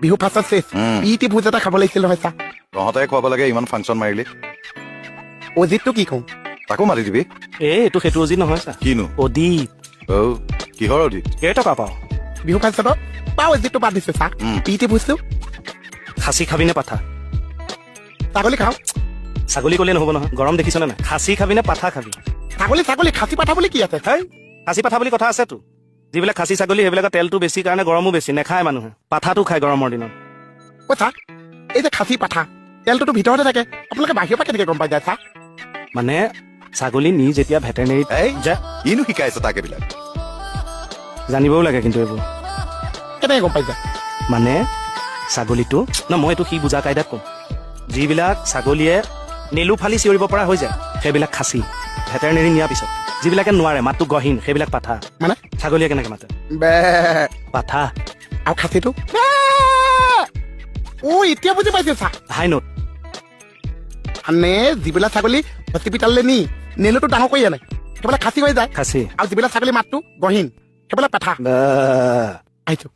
বিহু ফাৰ্ষ্টত শেষ ইটি ভোজ এটা খাব লাগিছিল নহয় চা তহঁতে খুৱাব লাগে ইমান ফাংচন মাৰিলি অজিতটো কি কওঁ তাকো মাতি দিবি এইটো সেইটো অজিত নহয় চা কিনো অদিত কিহৰ অদিত কেইটকা পাওঁ বিহু ফাৰ্ষ্টত পাওঁ অজিতটো বাদ দিছে চা ইটি ভোজটো খাচী খাবি নে পাঠা ছাগলী খাওঁ ছাগলী ক'লে নহ'ব নহয় গৰম দেখিছনে নাই খাচী খাবি নে পাঠা খাবি ছাগলী খাচী পাঠা বুলি কি আছে হেই খাচী পাঠা বুলি কথা আছেতো যিবিলাক খাচী ছাগলী সেইবিলাকৰ তেলটো বেছি কাৰণে গৰমো বেছি নেখায় মানুহে পাঠাটো খায় গৰমৰ দিনত চা এই যে খাচী পাঠা তেলটোতো ভিতৰতে থাকে আপোনালোকে বাহিৰৰ পৰা কেনেকে গম পাই যায় চা মানে ছাগলী নি যেতিয়া ভেটেনেৰীত কিনো শিকাইছে তাক এইবিলাক জানিবও লাগে কিন্তু এইবোৰ কেনেকে গম পাই যায় মানে ছাগলীটো মই এইটো সি বুজা কাইদাত কম যিবিলাক ছাগলীয়ে নেলু ফালি চিঞৰিব পৰা হৈ যায় সেইবিলাক খাচী ভেটেৰিনেৰী নিয়াৰ পিছত যিবিলাকে নোৱাৰে মাতটো গহীন সেইবিলাক পাঠা মানে ছাগলীয়ে কেনেকে মাতে বে পাঠা আৰু খাচীটো এতিয়া বুজি পাইছে চা হাই নোট মানে যিবিলাক ছাগলী হস্পিটাললৈ নি নেলুটো ডাঙৰ কৰি আনে সেইবিলাক খাচী হৈ যায় খাচী আৰু যিবিলাক ছাগলী মাতটো গহীন সেইবিলাক পাঠা আহিছো